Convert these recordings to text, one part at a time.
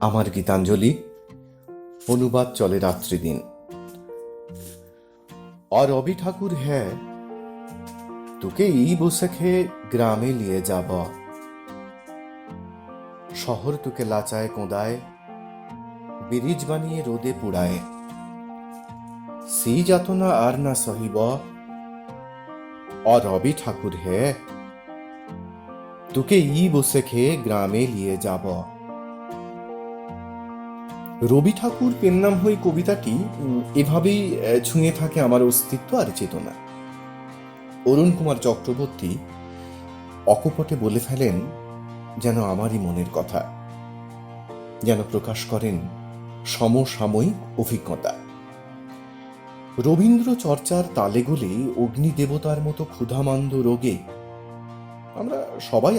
আমার গীতাঞ্জলি অনুবাদ চলে রাত্রিদিন। और रवि ठाकुर है তোকে এই বসেখে গ্রামে নিয়ে যাব। শহর তোকে লাচায় কোঁদায়, ব্রিজ বানিয়ে রোদে পুড়ায়। সেই যাতনা আর না সহিব। और रवि ठाकुर है তোকে এই বসেখে গ্রামে নিয়ে যাব। রবি ঠাকুর পেন নাম হয়ে কবিতাটি এভাবেই ছুঁয়ে থাকে আমার অস্তিত্ব আর চেতনা। অরুণ কুমার চক্রবর্তী অকপটে বলে ফেলেন যেন আমারই মনের কথা, যেন প্রকাশ করেন সমসাময়িক অভিজ্ঞতা। রবীন্দ্র চর্চার তালে গলে অগ্নি দেবতার মতো ক্ষুধামান্দ রোগে আমরা সবাই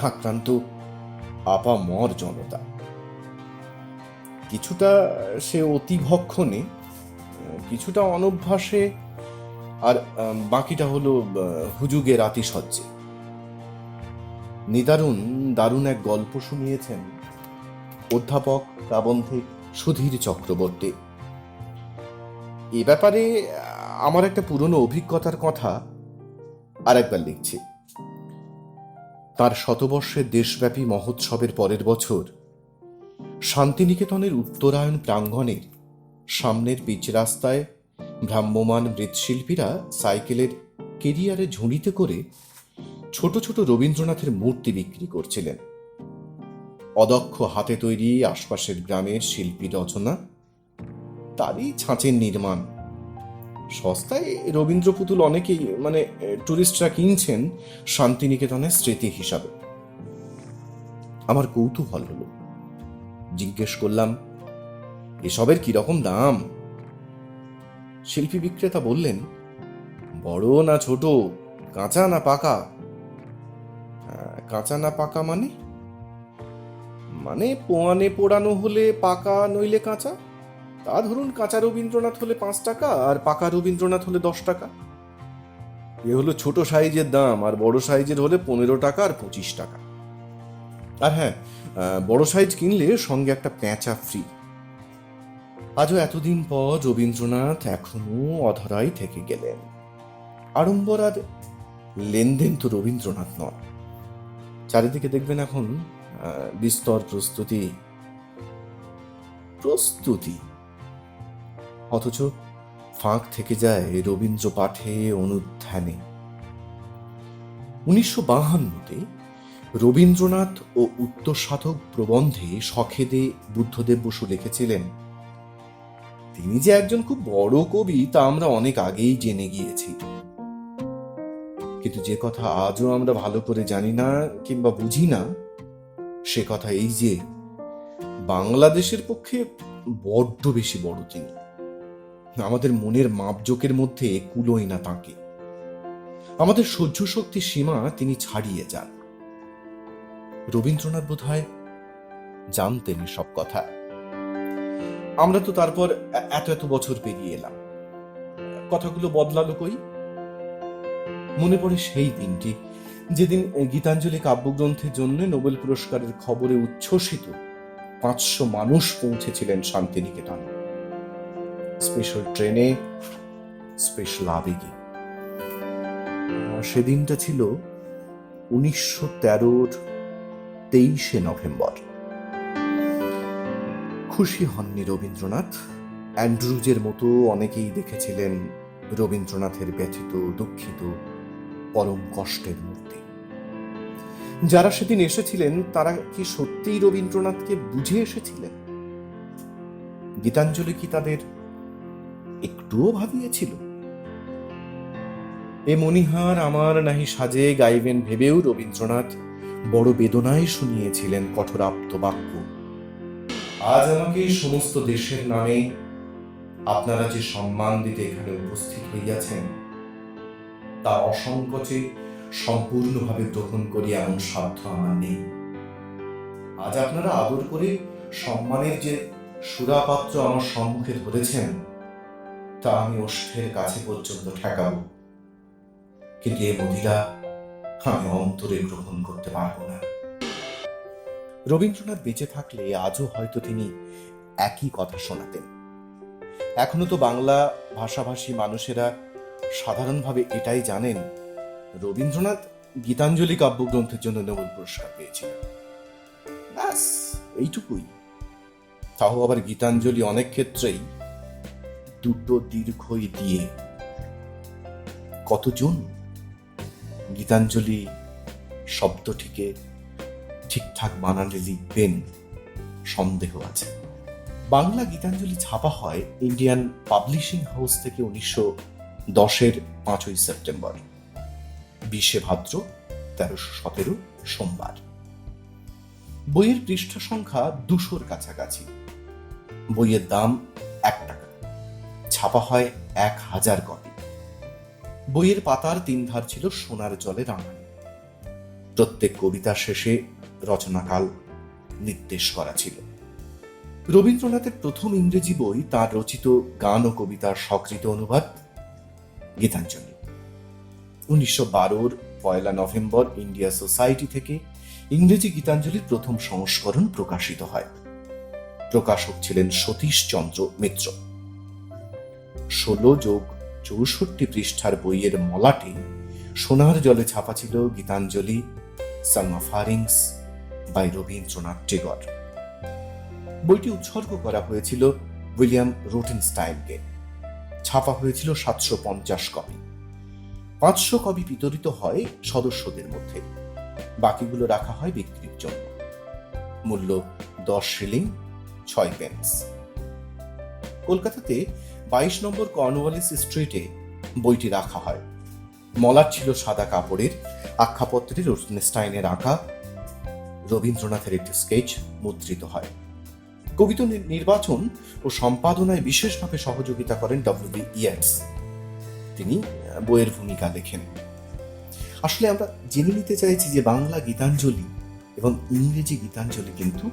আক্রান্ত আপামর জনতা। কিছুটা সে অতি ভক্ষণে, কিছুটা অনভ্যাসে, আর বাকিটা হলো হুজুগের আতিশয্যে। দারুণ এক গল্প শুনিয়েছেন অধ্যাপক প্রাবন্ধিক সুধীর চক্রবর্তী। এ ব্যাপারে আমার একটা পুরনো অভিজ্ঞতার কথা আর একবার লিখছি। তার শতবর্ষের দেশব্যাপী মহোৎসবের পরের বছর শান্তিনিকেতনের উত্তরায়ণ প্রাঙ্গণে সামনের পিচ রাস্তায় ভ্রাম্যমান মৃৎশিল্পীরা সাইকেলের কেরিয়ারে ঝুড়িতে করে ছোট ছোট রবীন্দ্রনাথের মূর্তি বিক্রি করছিলেন। অদক্ষ হাতে তৈরি আশপাশের গ্রামের শিল্পী রচনা, তারই ছাঁচের নির্মাণ। সস্তায় রবীন্দ্র পুতুল অনেকেই টুরিস্টরা কিনছেন শান্তিনিকেতনের স্মৃতি হিসাবে। আমার কৌতূহল হলো, জিজ্ঞেস করলাম, এসবের কিরকম দাম? শিল্পী বিক্রেতা বললেন, বড় না ছোট, কাঁচা না পাকা? কাঁচা না পাকা মানে পোয়ানে পোড়ানো হলে পাকা, নইলে কাঁচা। তা ধরুন কাঁচা রবীন্দ্রনাথ হলে 5 টাকা আর পাকা রবীন্দ্রনাথ হলে 10 টাকা। এ হলো ছোট সাইজের দাম, আর বড় সাইজের হলে 15 টাকা আর 25 টাকা। আর হ্যাঁ, বড় সাইজ কিনলে সঙ্গে একটা প্যাঁচা ফ্রি। আজও এতদিন পর রবীন্দ্রনাথ এখনো অধরাই থেকে গেলেন। আড়ম্বর আর লেনদেন তো রবীন্দ্রনাথ নয়। চারিদিকে দেখবেন এখন বিস্তর প্রস্তুতি, অথচ ফাঁক থেকে যায় রবীন্দ্র পাঠে, অনুধ্যানে। 1952-তে রবীন্দ্রনাথ ও উত্তর সাধক প্রবন্ধে সখেদে বুদ্ধদেব বসু লিখেছিলেন, তিনি যে একজন খুব বড় কবি তা আমরা অনেক আগেই জেনে গিয়েছি। কিন্তু যে কথা আজও আমরা ভালো করে জানি না কিংবা বুঝি না, সে কথা এই যে বাংলাদেশের পক্ষে বড্ড বেশি বড় তিনি। আমাদের মনের মাপজোকের মধ্যে কুলোয় না তাঁকে। আমাদের সহ্য শক্তির সীমা তিনি ছাড়িয়ে যান। রবীন্দ্রনাথ বোধহয় জানতেন সব কথা। আমরা তো তারপর এত বছর পেরিয়ে এলাম, কথাগুলো বদলালো কই? মনে পড়ে সেই দিনটি যেদিন গীতাঞ্জলি কাব্যগ্রন্থের জন্য নোবেল পুরস্কারের খবরে উচ্ছ্বসিত 500 মানুষ পৌঁছেছিলেন শান্তিনিকেতনে। স্পেশাল ট্রেনে, স্পেশাল আবেগে। সেদিনটা ছিল 1913-র 23শে নভেম্বর। খুশি হননি রবীন্দ্রনাথ। অ্যান্ড্রুজের মতো অনেকেই দেখেছিলেন রবীন্দ্রনাথের ব্যথিত, দুঃখিত, পরম কষ্টের মূর্তি। যারা সেদিন এসেছিলেন তারা কি সত্যিই রবীন্দ্রনাথকে বুঝে এসেছিলেন? গীতাঞ্জলি কি তাদের একটুও ভাবিয়েছিল? এ মণিহার আমার নাহি সাজে গাইবেন ভেবেও রবীন্দ্রনাথ বড় বেদনায় শুনিয়েছিলেন কঠোরাপ্ত বাক্য। আজ আমাকে সমস্ত দেশের নামে আপনারা যে সম্মান দিতে এখানে উপস্থিত হইয়াছেন, তা অসংকোচে সম্পূর্ণভাবে গ্রহণ করি এমন সাধ্য আমার নেই। আজ আপনারা আদর করে সম্মানের যে সুরাপাত্র আমার সম্মুখে ধরেছেন, তা আমি ওষ্ঠের কাছে পর্যন্ত ঠেকাবো, কিন্তু এ মদিরা আমি অন্তরে গ্রহণ করতে পারবো না। রবীন্দ্রনাথ বেঁচে থাকলে আজও হয়তো তিনি একই কথা শোনাতেন। এখনো তো বাংলা ভাষাভাষী মানুষেরা সাধারণভাবে এটাই জানেন, রবীন্দ্রনাথ গীতাঞ্জলি কাব্যগ্রন্থের জন্য নোবেল পুরস্কার পেয়েছিলেন। ব্যাস এইটুকুই। তাও আবার গীতাঞ্জলি অনেক ক্ষেত্রেই দুটো দীর্ঘই দিয়ে। কতজন গীতাঞ্জলি শব্দটিকে ঠিকঠাক বানানে লিখবেন সন্দেহ আছে। বাংলা গীতাঞ্জলি ছাপা হয় ইন্ডিয়ান পাবলিশিং হাউস থেকে 1910-এর 5ই সেপ্টেম্বর, 20শে ভাদ্র 1317 সোমবার। বইয়ের পৃষ্ঠা সংখ্যা 200-র কাছাকাছি। বইয়ের দাম 1 টাকা। ছাপা হয় 1000 কপি। বইয়ের পাতার 3 ধার ছিল সোনার জলে রাঙানো। প্রত্যেক কবিতার শেষে রচনাকাল নির্দেশ করা ছিল। রবীন্দ্রনাথের প্রথম ইংরেজি বই তার রচিত গান ও কবিতার স্বকৃত অনুবাদ গীতাঞ্জলি। 1912-র 1 নভেম্বর ইন্ডিয়া সোসাইটি থেকে ইংরেজি গীতাঞ্জলির প্রথম সংস্করণ প্রকাশিত হয়। প্রকাশক ছিলেন সতীশচন্দ্র মিত্র। 16+64 পৃষ্ঠার বইয়ের মলাটে সোনার জলে ছাপা ছিল Gitanjali song offerings by Rabindranath Tagore. বইটি উৎসর্গ করা হয়েছিল উইলিয়াম রোটেনস্টাইনকে। ছাপা হয়েছিল 750 কপি। 500 কপি বিতরিত হয় সদস্যদের মধ্যে, বাকিগুলো রাখা হয় বিক্রির জন্য। মূল্য 10 শিলিং 6 পেন্স। কলকাতাতে 22 নম্বর কর্নওয়ালিস স্ট্রিটে বইটি রাখা হয়। মলাট ছিল সাদা কাপড়ের। আখ্যাপত্রে রোটেনস্টাইনের আঁকা রবীন্দ্রনাথের একটি স্কেচ মুদ্রিত হয়। কবিতা নির্বাচন ও সম্পাদনায় বিশেষভাবে সহযোগিতা করেন ডব্লিউ.বি. ইয়েটস। তিনি বইয়ের ভূমিকা লেখেন। আসলে আমরা জেনে নিতে চাইছি যে বাংলা গীতাঞ্জলি এবং ইংরেজি গীতাঞ্জলি কিন্তু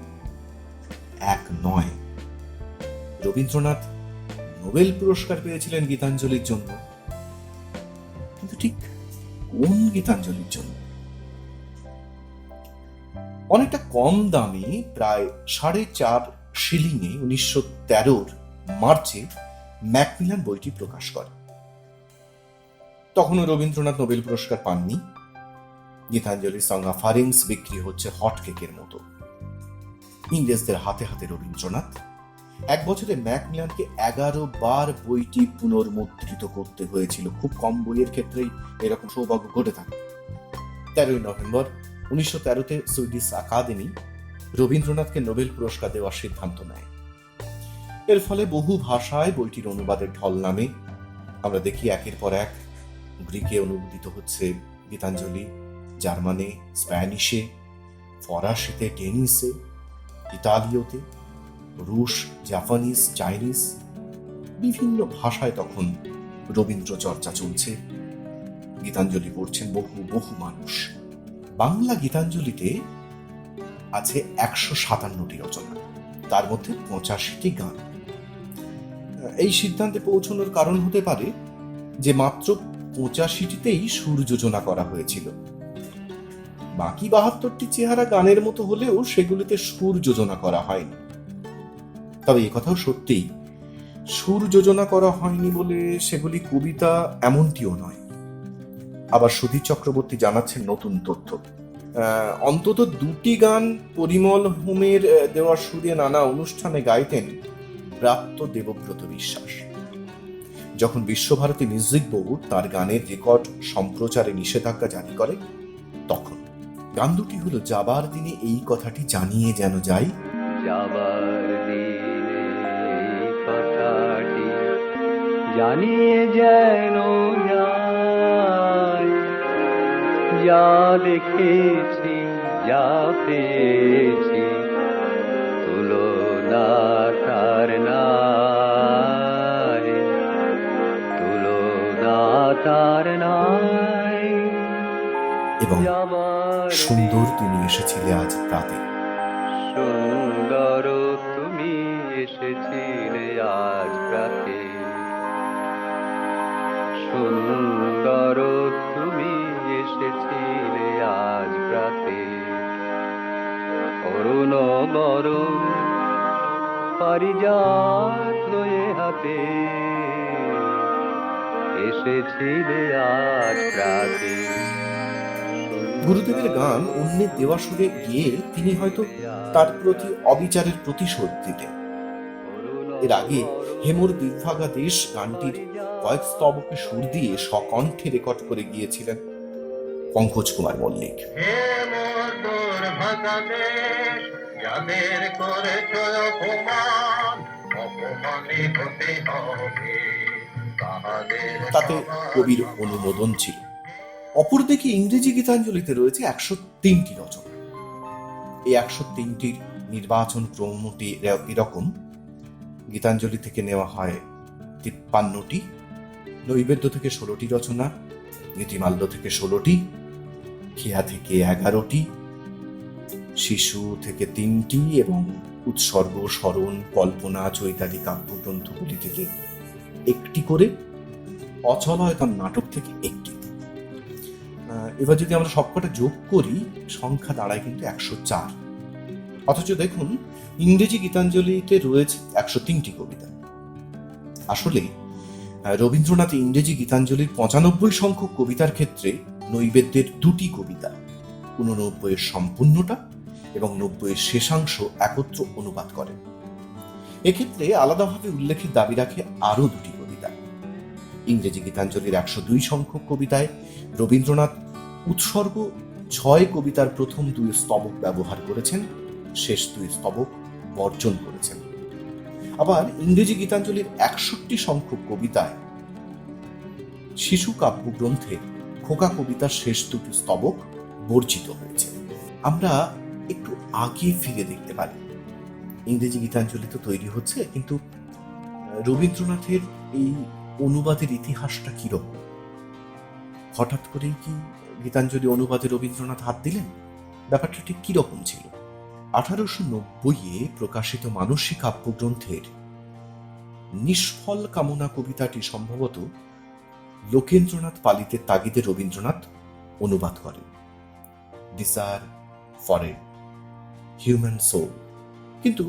এক নয়। রবীন্দ্রনাথ নোবেল পুরস্কার পেয়েছিলেন গীতাঞ্জলির জন্য, কিন্তু ঠিক কোন গীতাঞ্জলির জন্য? অনেকটা কম দামে, প্রায় 4.5 শিলিংয়ে 1913-র মার্চে ম্যাকমিলান বইটি প্রকাশ করে। তখনও রবীন্দ্রনাথ নোবেল পুরস্কার পাননি। গীতাঞ্জলি সং অফ হারিংস বিক্রি হচ্ছে হটকেকের মতো। ইংরেজদের হাতে হাতে রবীন্দ্রনাথ। 1 বছরে ম্যাকমিলানকে 11 বার বইটি পুনর্মুদ্রিত করতে হয়েছিল। খুব কম বইয়ের ক্ষেত্রেই এরকম সৌভাগ্য ঘটে থাকে। 13 নভেম্বর 1913-তে সুইডিশ একাডেমি রবীন্দ্রনাথকে নোবেল পুরস্কার দেওয়ার সিদ্ধান্ত নেয়। এর ফলে বহু ভাষায় বইটির অনুবাদের ঢল নামে। আমরা দেখি একের পর এক গ্রিকে অনুদিত হচ্ছে গীতাঞ্জলি, জার্মানে, স্প্যানিশে, ফরাসিতে, ডেনিসে, ইতালীয়তে, রুশ, জাপানিজ, চাইনিজ, বিভিন্ন ভাষায় তখন রবীন্দ্র চর্চা চলছে। গীতাঞ্জলি পড়ছেন বহু বহু মানুষ। বাংলা গীতাঞ্জলিতে আছে 157টি রচনা, তার মধ্যে 85টি গান। এই সিদ্ধান্তে পৌঁছানোর কারণ হতে পারে যে মাত্র 85টিতেই সুর যোজনা করা হয়েছিল। বাকি 72টি চেহারা গানের মতো হলেও সেগুলিতে সুর যোজনা করা হয়নি। তবে একথাও সত্যি, সুর যোজনা করা হয়নি বলে সেগুলি কবিতা এমনটিও নয়। আবার সুধীর চক্রবর্তী জানাচ্ছেন নতুন তথ্য। অন্তত 2টি গান পরিমল হোমের দেওয়া সুরে নানা অনুষ্ঠানে গাইতেন প্রাপ্ত দেবব্রত বিশ্বাস। যখন বিশ্বভারতী মিউজিক বোর্ড তার গানের রেকর্ড সম্প্রচারে নিষেধাজ্ঞা জারি করে, তখন গান দুটি হলো যাবার দিনে এই কথাটি জানিয়ে যেন যাই, যাবার দিনে এই কথাটি জানিয়ে যেন যাই, যা দেখেছি যা পেয়েছি তুলনা তার নাই, তুলনা তার নাই। এবং সুন্দর তুমি এসেছিলে আজ প্রাতে। সুন্দর তুমি এসেছিলে আজ প্রাতে, সুন্দর তুমি এসেছিলে আজ প্রাতে, ও অরুণ গরম পারিজাত লয়ে হাতে এসেছিলে আজ প্রাতে। গুরুদেবের গান অন্যের দেওয়া সুরে গিয়ে তিনি হয়তো তার প্রতি অবিচারের প্রতিশোধ দিতেন। এর আগে হেমর বিভাগা দেশ গানটির কয়েক স্তবকে সুর দিয়ে স্বকণ্ঠে রেকর্ড করে গিয়েছিলেন পঙ্কজ কুমার মল্লিক। যাদের করেছ অপমান, অপমানে হতে হবে তাহাদের। তাতে কবির অনুমোদন ছিল। অপরদিকে ইংরেজি গীতাঞ্জলিতে রয়েছে 103টি রচনা। এই 103টির নির্বাচন ক্রমটি এরকম: গীতাঞ্জলি থেকে নেওয়া হয় 53টি, নৈবেদ্য থেকে 16টি রচনা, নীতিমাল্য থেকে 16টি, খেয়া থেকে 11টি, শিশু থেকে 3টি এবং উৎসর্গ, স্মরণ, কল্পনা, চৈতালি কাব্যগ্রন্থগুলি থেকে 1টি করে, অচলয়তন নাটক থেকে 1টি। এবার যদি আমরা সবকটা যোগ করি সংখ্যা দাঁড়ায় কিন্তু 104। অথচ দেখুন ইংরেজি গীতাঞ্জলিতে রয়েছে 103টি কবিতা। আসলে রবীন্দ্রনাথ ইংরেজি গীতাঞ্জলির 95 সংখ্যক কবিতার ক্ষেত্রে নৈবেদ্যের 2টি কবিতা, 89 সম্পূর্ণটা এবং 90 শেষাংশ একত্র অনুবাদ করেন। এক্ষেত্রে আলাদাভাবে উল্লেখের দাবি রাখে আরো 2টি কবিতা। ইংরেজি গীতাঞ্জলির 102 সংখ্যক কবিতায় রবীন্দ্রনাথ উৎসর্গ 6 কবিতার প্রথম 2 স্তবক ব্যবহার করেছেন, শেষ 2 স্তবক বর্জন করেছেন। আবার ইংরেজি গীতাঞ্জলির 61 সংখ্যক কবিতায় শিশু কাব্যগ্রন্থে খোকা কবিতার শেষ 2টি স্তবক বর্জিত হয়েছে। আমরা একটু আগে ফিরে দেখতে পারি। ইংরেজি গীতাঞ্জলি তো তৈরি হচ্ছে, কিন্তু রবীন্দ্রনাথের এই অনুবাদের ইতিহাসটা কিরকম? হঠাৎ করেই কি গীতাঞ্জলি অনুবাদে রবীন্দ্রনাথ হাত দিলেন? ব্যাপারটা ঠিক কিরকম ছিল? 1890-এ প্রকাশিত মানসী কাব্যগ্রন্থের নিষ্ফল কামনা কবিতাটি সম্ভবত লোকেন্দ্রনাথ পালিতের তাগিদে রবীন্দ্রনাথ অনুবাদ করেন। Desire for a human soul. কিন্তু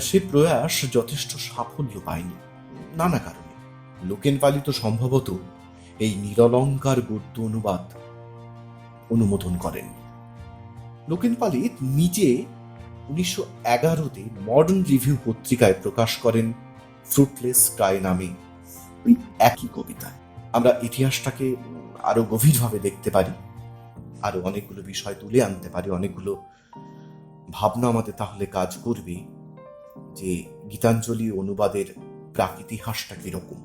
সে প্রয়াস যথেষ্ট সাফল্য পায়নি নানা কারণে। লোকেন পালিত সম্ভবত এই নিরলঙ্কার গদ্য অনুবাদ অনুমোদন করেন। লোকেন পালিত নিজে 1911-তে মডার্ন রিভিউ পত্রিকায় প্রকাশ করেন ফ্রুটলেস স্কাই নামে ওই একই কবিতা। আমরা ইতিহাসটাকে আরো গভীরভাবে দেখতে পারি, আরো অনেকগুলো বিষয় তুলে আনতে পারি, অনেকগুলো ভাবনা আমাদের তাহলে কাজ করবে যে গীতাঞ্জলি অনুবাদের প্রাক-ইতিহাসটা কিরকম।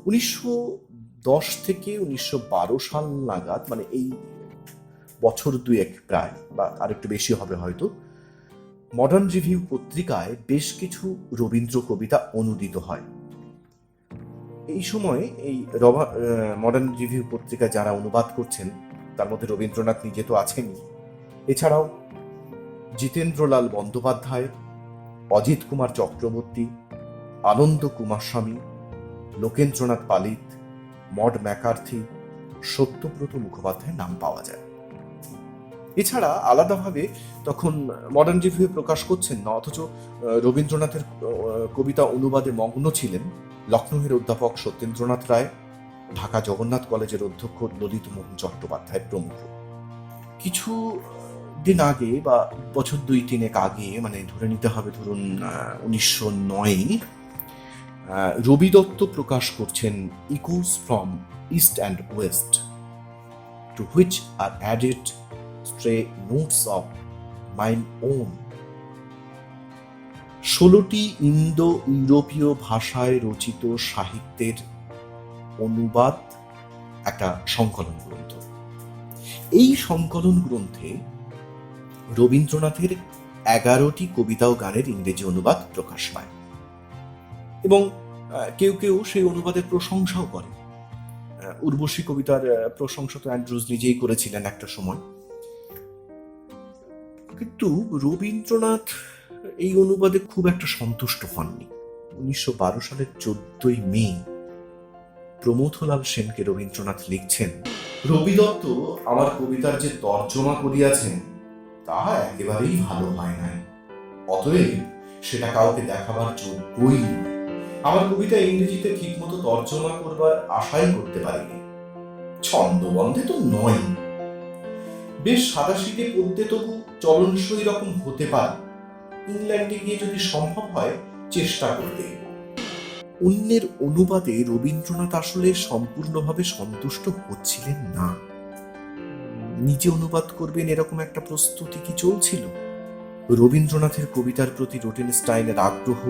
1910 থেকে 1912 সাল নাগাদ, মানে এই বছর 2 প্রায়, বা আরেকটু বেশি হবে হয়তো, মডার্ন রিভিউ পত্রিকায় বেশ কিছু রবীন্দ্র কবিতা অনুদিত হয়। এই সময় এই মডার্ন রিভিউ পত্রিকায় যারা অনুবাদ করছেন তার মধ্যে রবীন্দ্রনাথ নিজে তো আছেনই, এছাড়াও জিতেন্দ্রলাল বন্দ্যোপাধ্যায়, অজিত কুমার চক্রবর্তী, আনন্দ কুমার স্বামী, লোকেন্দ্রনাথ পালিত, মড ম্যাকার্থি, সত্যব্রত মুখোপাধ্যায়ের নাম পাওয়া যায়। এছাড়া আলাদাভাবে তখন মডার্ন রিভিউ প্রকাশ করছেন না, অথচ রবীন্দ্রনাথের কবিতা অনুবাদে মগ্ন ছিলেন লখনৌয়ের অধ্যাপক সত্যেন্দ্রনাথ রায়, ঢাকা জগন্নাথ কলেজের অধ্যক্ষ ললিত মোহন চট্টোপাধ্যায় প্রমুখ। কিছু দিন আগে বা বছর 2-3 আগে, মানে ধরে নিতে হবে ধরুন 1909, রবি দত্ত প্রকাশ করছেন echoes from east and west, to which are added stray notes of mine own. 16টি ইন্দো ইউরোপীয় ভাষায় রচিত সাহিত্যের অনুবাদ একটা সংকলন গ্রন্থ। এই সংকলন গ্রন্থে রবীন্দ্রনাথের 11টি কবিতা ও গানের ইংরেজি অনুবাদ প্রকাশ পায় এবং কেউ কেউ সেই অনুবাদের প্রশংসাও করে। উর্বশী কবিতার প্রশংসা তো অ্যান্ড্রুজ নিজেই করেছিলেন একটা সময়। কিন্তু রবীন্দ্রনাথ এই অনুবাদে খুব একটা সন্তুষ্ট হননি। 1912 সালের 14 মে প্রমথলাল সেনকে রবীন্দ্রনাথ লিখছেন, রবি দত্ত আমার কবিতার যে তর্জমা করিয়াছেন তা একেবারেই ভালো হয় নাই। অতএব সেটা কাউকে দেখাবার যোগ্যই নয়। আমার কবিতা ইংরেজিতে ঠিকমতো তর্জমা করবার আশাই করতে পারিনি। ছন্দবন্ধে তো নয়, বেশ সাদাসিধে পড়তে তবু চলনসই রকম হতে পারে। ইংল্যান্ডে গিয়ে যদি সম্ভব হয় চেষ্টা করতে। অন্যের অনুবাদে রবীন্দ্রনাথ আসলে সম্পূর্ণভাবে সন্তুষ্ট হচ্ছিলেন না। নিজে অনুবাদ করবেন এরকম একটা প্রস্তুতি কি চলছিল? রবীন্দ্রনাথের কবিতার প্রতি রোটেনস্টাইনের আগ্রহ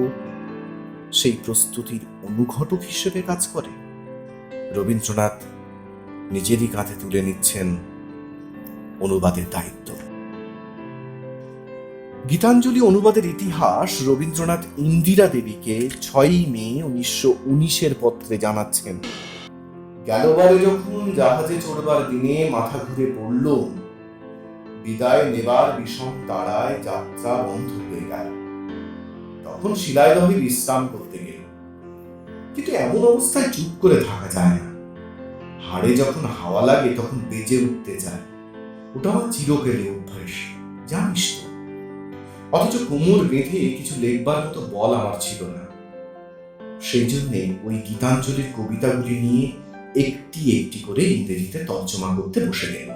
সেই প্রস্তুতির অনুঘটক হিসেবে কাজ করে। রবীন্দ্রনাথ নিজেরই কাঁধে তুলে নিচ্ছেন অনুবাদের দায়িত্ব। গীতাঞ্জলি অনুবাদের ইতিহাস রবীন্দ্রনাথ ইন্দিরা দেবীকে 6 মে 1919 পত্রে জানাচ্ছেন। গেলবারে যখন জাহাজে চড়বার দিনে মাথা ঘুরে পড়ল, বিদায় নেবার বিষম তাড়ায় যাত্রা বন্ধ হয়ে গেল। তখন শিলাইদহে বিশ্রাম করতে গেল। কিন্তু এমন অবস্থায় চুপ করে থাকা যায় না। হাড়ে যখন হাওয়া লাগে তখন বেজে উঠতে যায়। ওটা আমার চিরকালে অভ্যাস, জানিস তো। অথচ কোমর বেঁধে কিছু লেখবার মতো বল আমার ছিল না। সেই জন্যে ওই গীতাঞ্জলির কবিতাগুলি নিয়ে একটি একটি করে ইংরেজিতে তর্জমা করতে বসে গেল।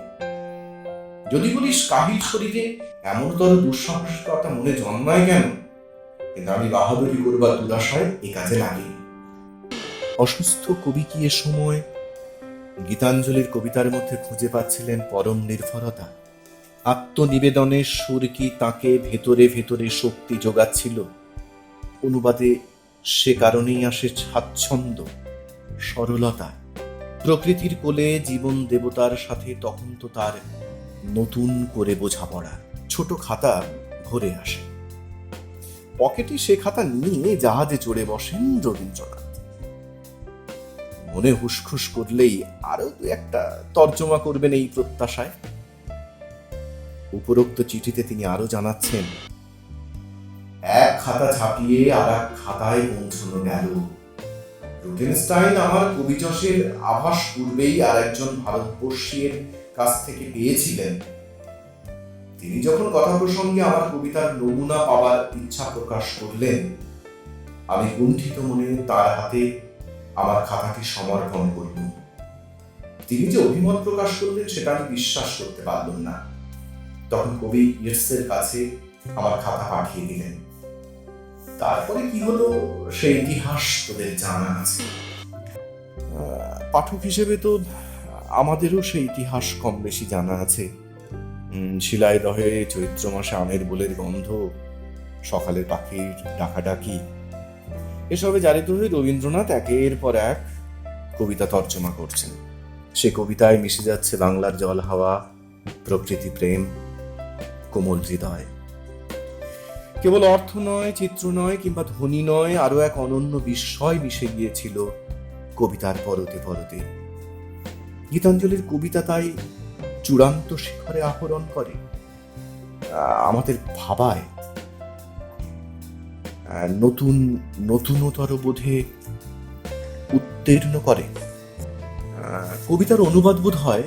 যদি বলিস কাহিল শরীরে এমনতর দুঃসাহসিকতা মনে জন্মায় কেন, কিন্তু আমি বাহাদুরি করবার দুরাশায় এ কাজে লাগিনি। অসুস্থ কবি কি এ সময় গীতাঞ্জলির কবিতার মধ্যে খুঁজে পাচ্ছিলেন পরম নির্ভরতা? আত্মনিবেদনের সুর কি তাকে ভেতরে ভেতরে শক্তি যোগাচ্ছিল? অনুবাদে সে কারণেই আসে স্বাচ্ছন্দ্য, সরলতা। প্রকৃতির কোলে জীবন দেবতার সাথে তখন তো তার নতুন করে বোঝাপড়া। ছোট খাতা ভরে আসে। পকেটে সে খাতা নিয়ে জাহাজে চড়ে বসেন রবীন্দ্রনাথ। মনে হুসখুস করলেই আরো দু একটা তর্জমা করবেন এই প্রত্যাশায়। উপরোক্ত চিঠিতে তিনি আরো জানাচ্ছেন, এক খাতা ছাপিয়ে আর এক খাতায় পৌঁছানো গেল। রোটেনস্টাইন আমার কবিযশের আভাস পূর্বেই আর একজন ভারতবর্ষীয়ের কাছ থেকে পেয়েছিলেন। তিনি যখন কথা প্রসঙ্গে আমার কবিতার নমুনা পাওয়ার ইচ্ছা প্রকাশ করলেন, আমি কুণ্ঠিত মনে তার হাতে আমার খাতাটি সমর্পণ করলুম। তিনি যে অভিমত প্রকাশ করলেন সেটা আমি বিশ্বাস করতে পারলাম না। তখন কবি ইয়েটসের কাছে আমার খাতা পাঠিয়ে দিলেন। তারপরে কি হলো সেই ইতিহাস তোদের জানা আছে। পাঠক হিসেবে তো আমাদেরও সেই ইতিহাস কম বেশি জানা আছে। শিলাইদহে চৈত্র মাসে আমের বোলের গন্ধ, সকালের পাখির ডাকাডাকি, এসবে জারিত হয়ে রবীন্দ্রনাথ একের পর এক কবিতা তর্জমা করছেন। সে কবিতায় মিশে যাচ্ছে বাংলার জল হাওয়া, প্রকৃতি প্রেম, কোমল হৃদয়। কেবল অর্থ নয়, চিত্র নয়, কিংবা ধ্বনি নয়, আরো এক অনন্য বিস্ময় মিশে গিয়েছিল কবিতার পরতে পরতে। গীতাঞ্জলির কবিতা তাই চূড়ান্ত শিখরে আহরণ করে, আমাদের ভাবায়, নতুনতর বোধে উত্তীর্ণ করে। কবিতার অনুবাদ বোধ হয়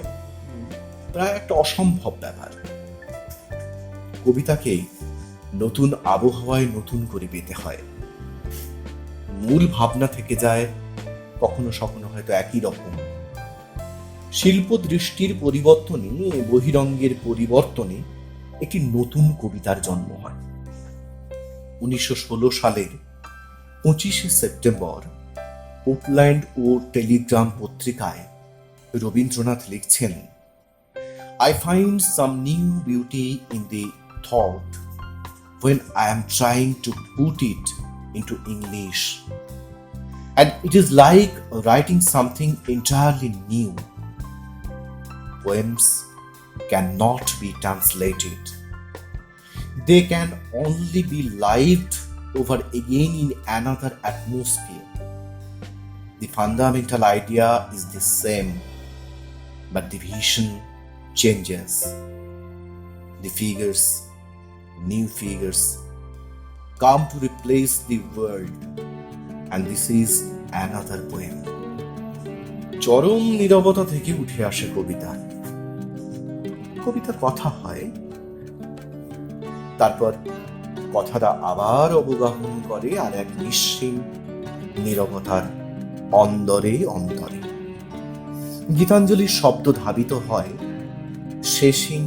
প্রায় একটা অসম্ভব ব্যাপার। কবিতাকে নতুন আবহাওয়ায় নতুন করে পেতে হয়। মূল ভাবনা থেকে যায় কখনো সখনো হয়তো একই রকম। শিল্প দৃষ্টির পরিবর্তনে, বহিরঙ্গের পরিবর্তনে একটি নতুন কবিতার জন্ম হয়। 1916 সালের 25 সেপ্টেম্বর পোর্টল্যান্ড ও টেলিগ্রাম পত্রিকায় রবীন্দ্রনাথ লিখছেন, I find some new beauty in the thought when I am trying to put it into English, and it is like writing something entirely new. Poems cannot be translated. They can only be lived over again in another atmosphere. The fundamental idea is the same, but the vision changes. The figures, new figures, come to replace the world, and this is another poem. চরম নীরবতা থেকে উঠে আসে কবিতা। কবিতা কথা হয়, তারপর কথাটা আবার অবগাহন করে আর এক নিঃসীম নীরবতার অন্দরে অন্তরে। গীতাঞ্জলির শব্দ ধাবিত হয় শেষীন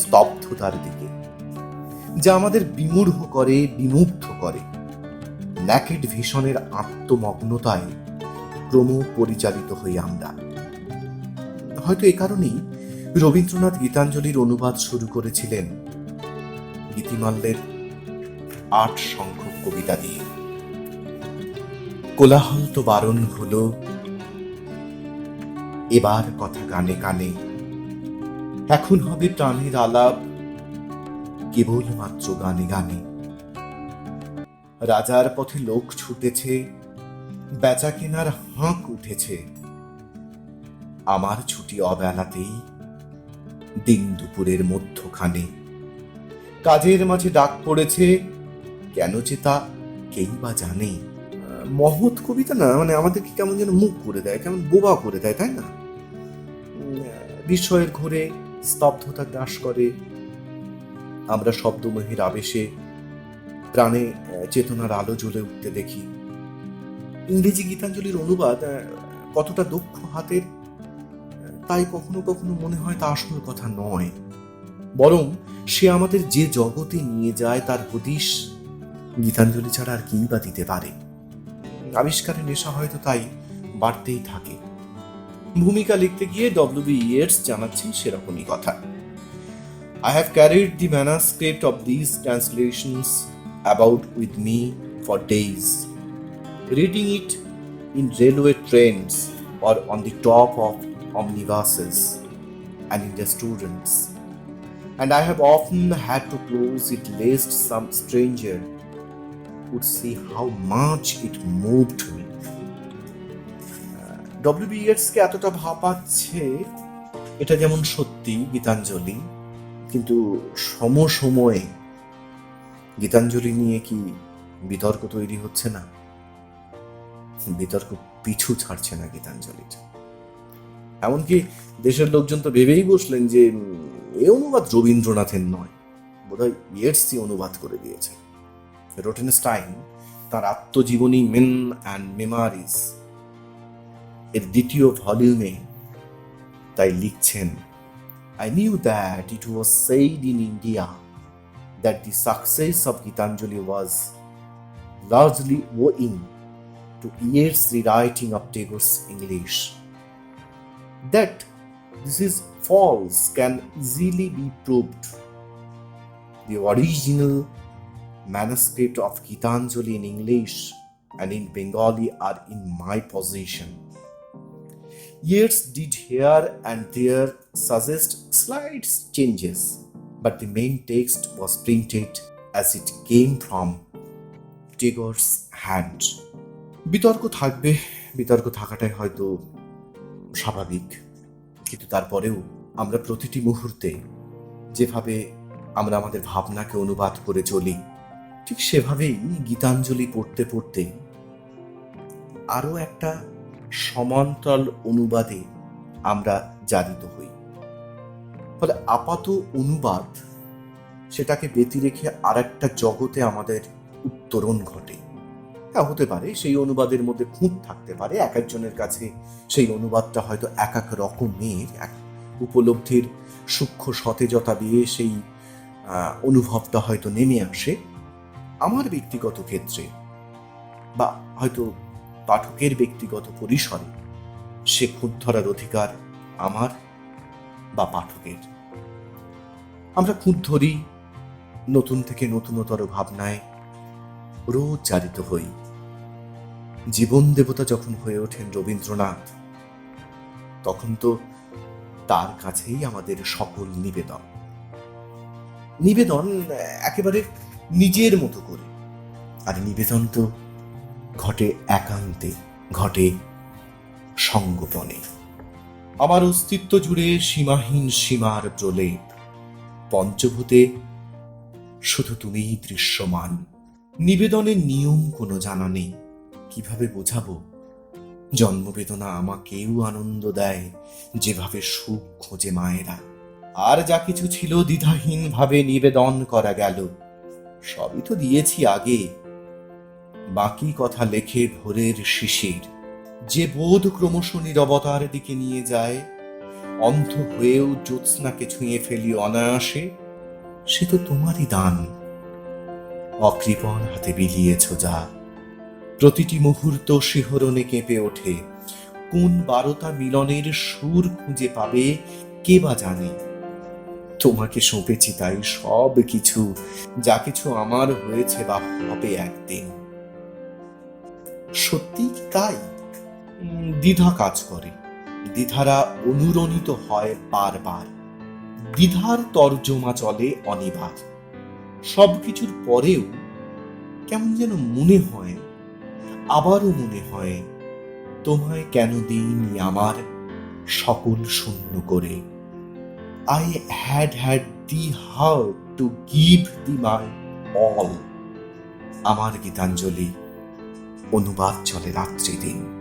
স্তব্ধতার দিকে, যা আমাদের বিমূঢ় করে, বিমুগ্ধ করে। ন্যাকেড ভিশনের আত্মমগ্নতায় ক্রম পরিচালিত হই আমরা। হয়তো এ কারণেই রবীন্দ্রনাথ গীতাঞ্জলির অনুবাদ শুরু করেছিলেন গীতিমাল্যের 8 সংখ্যক কবিতা দিয়ে। কোলাহল তো বারণ হলো, এবার কথা কানে কানে, এখন হবে প্রাণের আলাপ কেবলমাত্র গানে গানে। রাজার পথে লোক ছুটেছে, বেচা কেনার হাঁক উঠেছে, আমার ছুটি অবেলাতেই দিন দুপুরের মধ্যখানে। কাজের মাঝে ডাক পড়েছে, কেন যে তা কেই বা জানে। মহৎ কবিতা না, মানে আমাদেরকে কেমন যেন মুখ করে দেয়, কেমন বোবা করে দেয়, তাই না? বিস্ময়ের ঘোরে স্তব্ধতা গ্রাস করে, আমরা শব্দমোহের আবেশে প্রাণে চেতনার আলো জ্বলে উঠতে দেখি। ইংরেজি গীতাঞ্জলির অনুবাদ কতটা দক্ষ হাতের, তাই কখনো কখনো মনে হয় তা আসল কথা নয়, বরং সে আমাদের যে জগতে নিয়ে যায় তার হদিশ গীতাঞ্জলি ছাড়া আর কি বা দিতে পারে। আবিষ্কারের নেশা হয়তো তাই বাড়তেই থাকে। ভূমিকা লিখতে গিয়ে ডব্লিউ.বি. ইয়েটস জানাচ্ছেন সেরকমই কথা। I have carried the manuscript of these translations about with me for days, reading it in railway trains or on the top of omnibuses and in restaurants, and I have often had to close it lest some stranger would see how much it moved me. ডব্লিউ.বি. ইয়েটসকে এতটা ভাবাচ্ছে এটা যেমন সত্যি গীতাঞ্জলি, কিন্তু সমসময়ে গীতাঞ্জলি নিয়ে কি বিতর্ক তৈরি হচ্ছে না? বিতর্ক পিছু ছাড়ছে না গীতাঞ্জলির। এমনকি দেশের লোকজন তো ভেবেই বসলেন যে এ অনুবাদ রবীন্দ্রনাথের নয়, বোধহয় ইয়েটসই অনুবাদ করে দিয়েছে। রোটেনস্টাইন তার আত্মজীবনী মেন অ্যান্ড মেমারিজ এর 2য় ভলিউমে তাই লিখছেন, I knew that it was said in India that the success of Gitanjali was largely owing to Yeats' rewriting of Tagore's English. That this is false can easily be proved. The original manuscript of Gitanjali in English and in Bengali are in my possession. Yeats did here and there suggest slight changes, but the main text was printed as it came from Tagore's hand. বিতর্ক থাকবে, বিতর্ক থাকাটাই হয়তো স্বাভাবিক, কিন্তু তারপরেও আমরা প্রতিটি মুহূর্তে যেভাবে আমরা আমাদের ভাবনাকে অনুবাদ করে চলি, ঠিক সেভাবেই গীতাঞ্জলি পড়তে পড়তে আরো একটা সমান্তরাল অনুবাদে আমরা জারিত হই। ফলে আপাত অনুবাদ সেটাকে ব্যতি রেখে আর একটা জগতে আমাদের উত্তরণ ঘটে। হ্যাঁ, হতে পারে সেই অনুবাদের মধ্যে খুঁত থাকতে পারে, এক একজনের কাছে সেই অনুবাদটা হয়তো এক এক রকমের, এক উপলব্ধির সূক্ষ্ম সতেজতা দিয়ে সেই অনুভবটা হয়তো নেমে আসে। আমার ব্যক্তিগত ক্ষেত্রে বা হয়তো পাঠকের ব্যক্তিগত পরিসরে সে খুঁত ধরার অধিকার আমার বা পাঠকের। আমরা খুঁত ধরি, নতুন থেকে নতুনতর ভাবনায় রোজ জারিত হই। জীবন দেবতা যখন হয়ে ওঠেন রবীন্দ্রনাথ, তখন তো তার কাছেই আমাদের সকল নিবেদন, নিবেদন একেবারে নিজের মতো করে। আর নিবেদন তো ঘটে একান্তে, ঘটে সঙ্গোপনে। আমার অস্তিত্ব জুড়ে সীমাহীন সীমার প্রলেপ, পঞ্চভূতে শুধু তুমিই দৃশ্যমান। নিবেদনের নিয়ম কোনো জানা নেই, কিভাবে বোঝাবো? জন্মবেদনা আমাকেও আনন্দ দেয় যেভাবে সুখ খোঁজে মায়েরা। আর যা কিছু ছিল দ্বিধাহীন ভাবে নিবেদন করা গেল, সবই তো দিয়েছি আগে। বাকি কথা লেখে ভোরের শিশির, যে বোধ ক্রমশ নীরবতার দিকে নিয়ে যায়। অন্ধ হয়েও জ্যোৎস্নাকে ছুঁয়ে ফেলি অনায়াসে, সে তো তোমারই দান। অকৃপণ হাতে বিলিয়েছ যা, প্রতিটি মুহূর্ত শিহরণে কেঁপে ওঠে। কোন বারতা মিলনের সুর খুঁজে পাবে কে বা জানে। তোমাকে সঁপেছি তাই সব কিছু, যা কিছু আমার হয়েছে বা হবে একদিন। সত্যি কি তাই? দ্বিধা কাজ করে, দ্বিধারা অনুরণিত হয় বারবার। দ্বিধার তর্জমা চলে অনিবার। সবকিছুর পরেও কেমন যেন মনে হয়, আবারও মনে হয়, তোমায় কেন দিইনি আমার সকল শূন্য করে। I had the heart to give thee my all. আমার গীতাঞ্জলি, অনুবাদ চলে রাত্রি দিন।